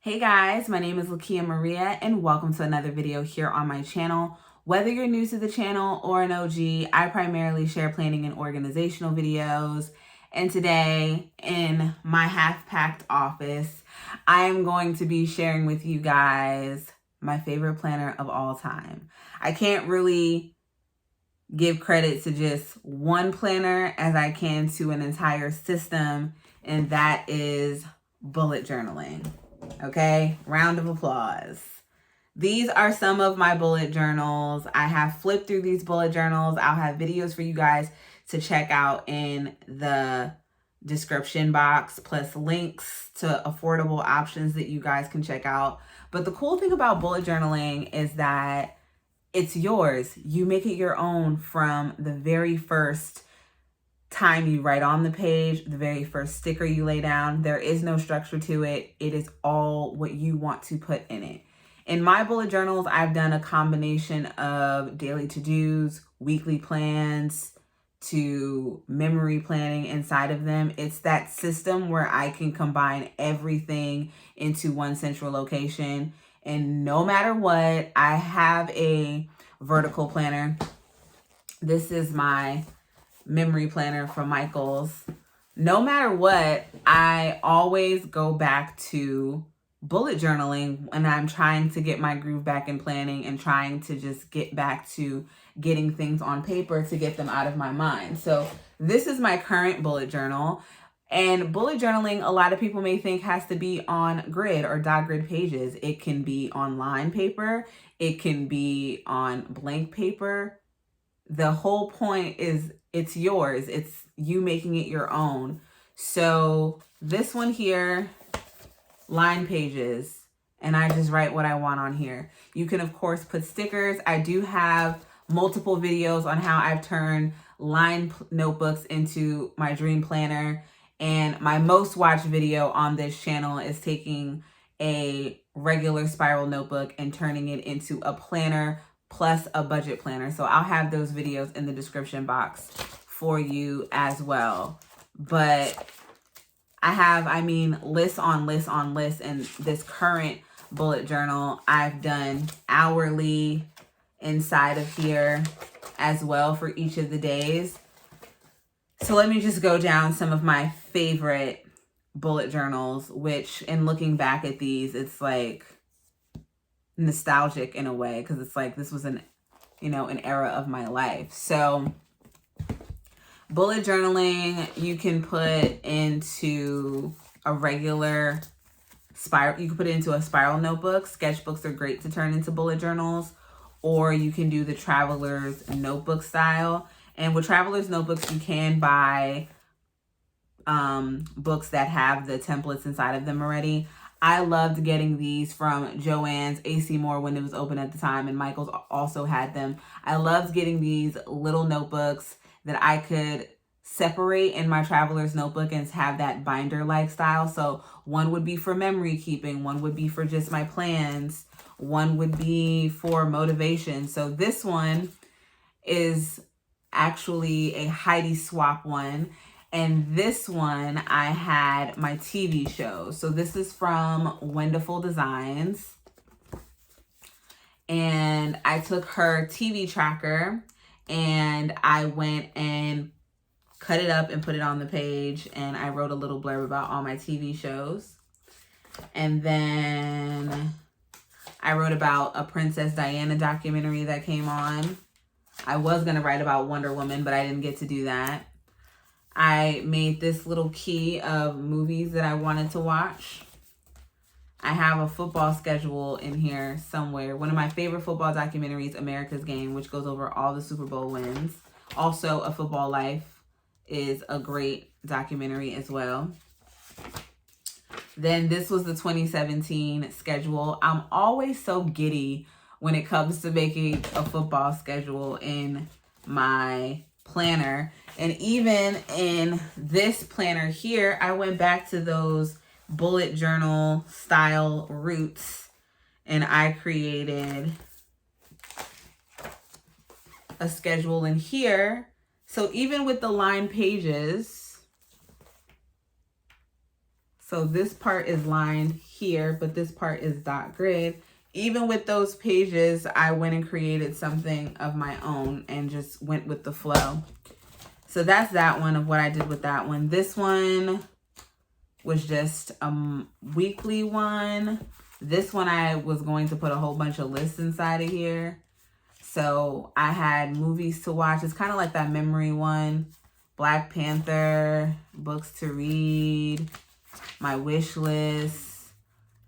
Hey guys, my name is Lakia Maria and welcome to another video here on my channel. Whether you're new to the channel or an OG, I primarily share planning and organizational videos. And today in my half-packed office, I am going to be sharing with you guys my favorite planner of all time. I can't really give credit to just one planner as I can to an entire system, and that is bullet journaling. Okay, round of applause. These are some of my bullet journals. I have flipped through these bullet journals. I'll have videos for you guys to check out in the description box, plus links to affordable options that you guys can check out. But the cool thing about bullet journaling is that it's yours. You make it your own from the very first time you write on the page, the very first sticker you lay down. There is no structure to it. It is all what you want to put in it. In my bullet journals, I've done a combination of daily to-dos, weekly plans, to memory planning inside of them. It's that system where I can combine everything into one central location. And no matter what, I have a vertical planner. This is my memory planner from Michaels. No matter what, I always go back to bullet journaling when I'm trying to get my groove back in planning and trying to just get back to getting things on paper to get them out of my mind. So this is my current bullet journal. And bullet journaling, a lot of people may think has to be on grid or dot grid pages. It can be on line paper. It can be on blank paper. The whole point is it's yours. It's you making it your own. So this one here, line pages, and I just write what I want on here. You can, of course, put stickers. I do have multiple videos on how I've turned line notebooks into my dream planner. And my most watched video on this channel is taking a regular spiral notebook and turning it into a planner plus a budget planner. So I'll have those videos in the description box for you as well. But I have, lists on lists on lists in this current bullet journal. I've done hourly inside of here as well for each of the days. So let me just go down some of my favorite bullet journals, which in looking back at these, it's like nostalgic in a way, because it's like this was an era of my life. So bullet journaling, you can put into a regular spiral. You can put it into a spiral notebook. Sketchbooks are great to turn into bullet journals, or you can do the traveler's notebook style. And with traveler's notebooks, you can buy books that have the templates inside of them already. I loved getting these from Joann's, AC Moore when it was open at the time, and Michael's also had them. I loved getting these little notebooks that I could separate in my traveler's notebook and have that binder-like style. So one would be for memory keeping, one would be for just my plans, one would be for motivation. So this one is actually a Heidi Swap one. And this one, I had my TV shows. So this is from Wonderful Designs. And I took her TV tracker and I went and cut it up and put it on the page. And I wrote a little blurb about all my TV shows. And then I wrote about a Princess Diana documentary that came on. I was going to write about Wonder Woman, but I didn't get to do that. I made this little key of movies that I wanted to watch. I have a football schedule in here somewhere. One of my favorite football documentaries, America's Game, which goes over all the Super Bowl wins. Also, A Football Life is a great documentary as well. Then this was the 2017 schedule. I'm always so giddy when it comes to making a football schedule in my planner. And even in this planner here, I went back to those bullet journal style roots and I created a schedule in here. So even with the line pages, So this part is lined here, but this part is dot grid. Even with those pages, I went and created something of my own and just went with the flow. So that's that one of what I did with that one. This one was just a weekly one. This one I was going to put a whole bunch of lists inside of here. So I had movies to watch. It's kind of like that memory one. Black Panther, books to read, my wish list.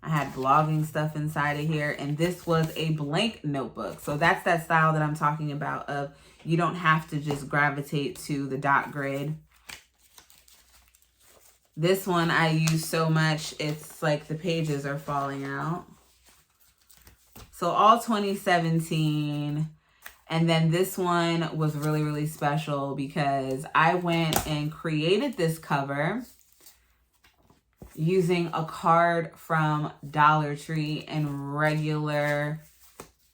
I had blogging stuff inside of here. And this was a blank notebook. So that's that style that I'm talking about of you don't have to just gravitate to the dot grid. This one I use so much, it's like the pages are falling out. So all 2017. And then this one was really, really special because I went and created this cover using a card from Dollar Tree and regular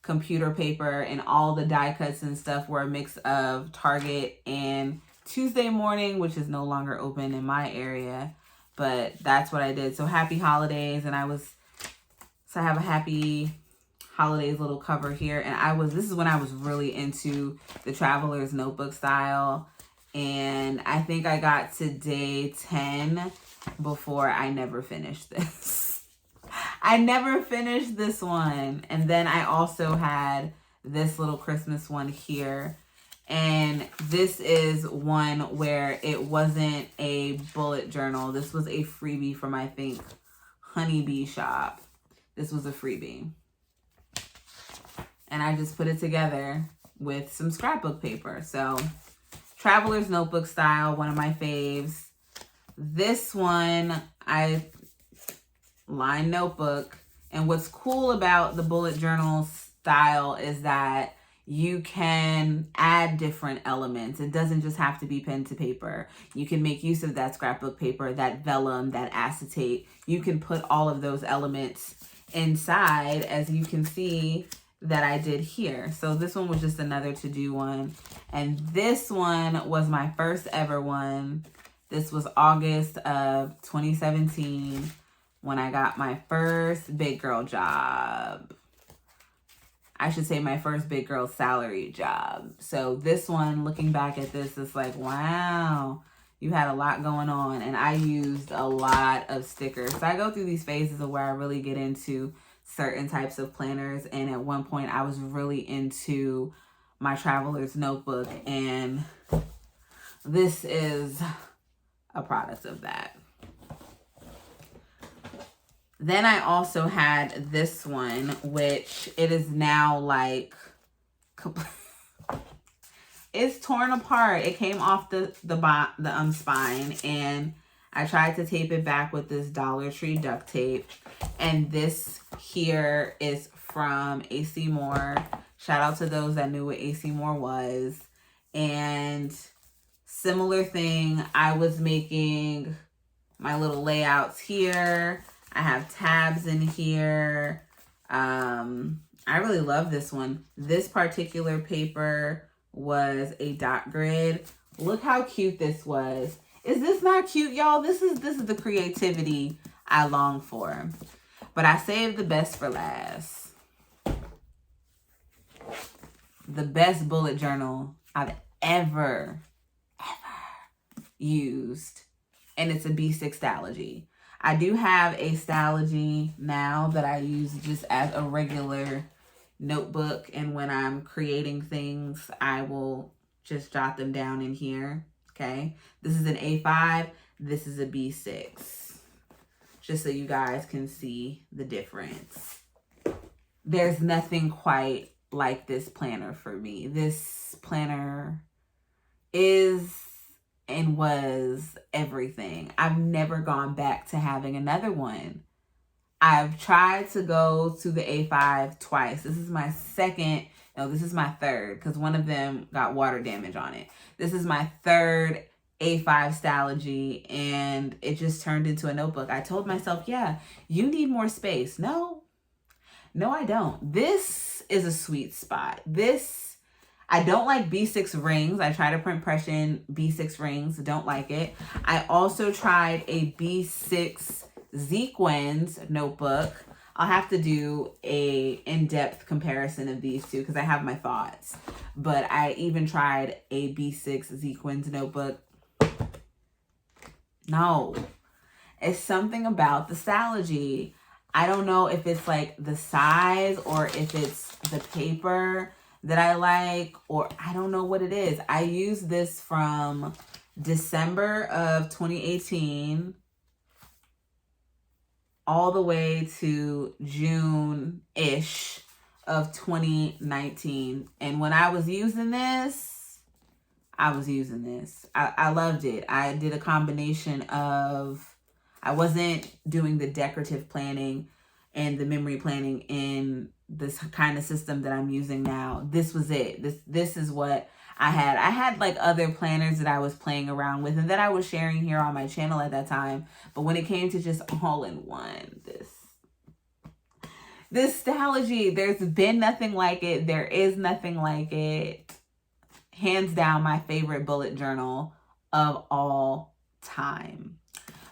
computer paper, and all the die cuts and stuff were a mix of Target and Tuesday Morning, which is no longer open in my area, but that's what I did. So happy holidays. And I have a happy holidays little cover here. And this is when I was really into the Traveler's Notebook style. And I think I got to day 10 before I never finished this. I never finished this one. And then I also had this little Christmas one here. And this is one where it wasn't a bullet journal. This was a freebie from, I think, Honeybee Shop. This was a freebie. And I just put it together with some scrapbook paper. So Traveler's Notebook style, one of my faves. This one, I line notebook. And what's cool about the bullet journal style is that you can add different elements. It doesn't just have to be pen to paper. You can make use of that scrapbook paper, that vellum, that acetate. You can put all of those elements inside, as you can see that I did here. So this one was just another to-do one. And this one was my first ever one. This was August of 2017 when I got my first big girl job. I should say my first big girl salary job. So this one, looking back at this, is like, wow, you had a lot going on. And I used a lot of stickers. So I go through these phases of where I really get into certain types of planners. And at one point I was really into my Traveler's Notebook. And this is a product of that. Then I also had this one, which it is now like, it's torn apart. It came off the spine, and I tried to tape it back with this Dollar Tree duct tape. And this here is from AC Moore. Shout out to those that knew what AC Moore was. And similar thing, I was making my little layouts here. I have tabs in here. I really love this one. This particular paper was a dot grid. Look how cute this was. Is this not cute, y'all? This is the creativity I long for. But I saved the best for last. The best bullet journal I've ever used. And it's a B6 Stalogy. I do have a Stalogy now that I use just as a regular notebook. And when I'm creating things, I will just jot them down in here. Okay. This is an A5. This is a B6. Just so you guys can see the difference. There's nothing quite like this planner for me. This planner is and was everything. I've never gone back to having another one. I've tried to go to the A5 twice. This is my second, no, this is my third, because one of them got water damage on it. This is my third A5 Stalogy, and it just turned into a notebook. I told myself, yeah, you need more space. No, I don't. This is a sweet spot. I don't like B6 rings. I try to print press in B6 rings. Don't like it. I also tried a B6 Sequins notebook. I'll have to do a in-depth comparison of these two because I have my thoughts. But I even tried a B6 Sequins notebook. No, it's something about the Stalogy. I don't know if it's like the size or if it's the paper that I like, or I don't know what it is. I used this from December of 2018 all the way to June-ish of 2019. And when I was using this, I loved it. I did a combination of, I wasn't doing the decorative planning and the memory planning in this kind of system that I'm using now. This was it. This is what I had. I had like other planners that I was playing around with and that I was sharing here on my channel at that time. But when it came to just all in one, this Stalogy, there's been nothing like it. There is nothing like it. Hands down, my favorite bullet journal of all time.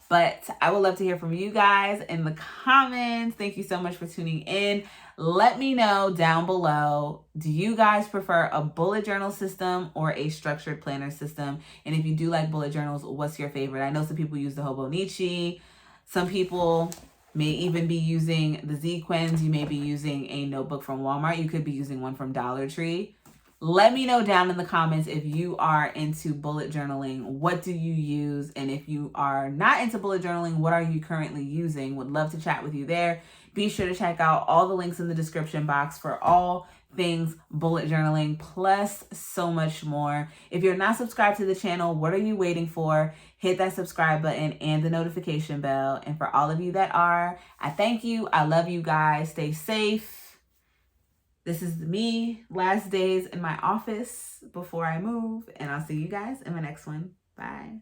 But I would love to hear from you guys in the comments. Thank you so much for tuning in. Let me know down below, do you guys prefer a bullet journal system or a structured planner system? And if you do like bullet journals, what's your favorite? I know some people use the Hobonichi. Some people may even be using the Sequins. You may be using a notebook from Walmart. You could be using one from Dollar Tree. Let me know down in the comments if you are into bullet journaling. What do you use? And if you are not into bullet journaling, what are you currently using? Would love to chat with you there. Be sure to check out all the links in the description box for all things bullet journaling, plus so much more. If you're not subscribed to the channel, what are you waiting for? Hit that subscribe button and the notification bell. And for all of you that are, I thank you. I love you guys. Stay safe. This is me, last days in my office before I move, and I'll see you guys in my next one. Bye.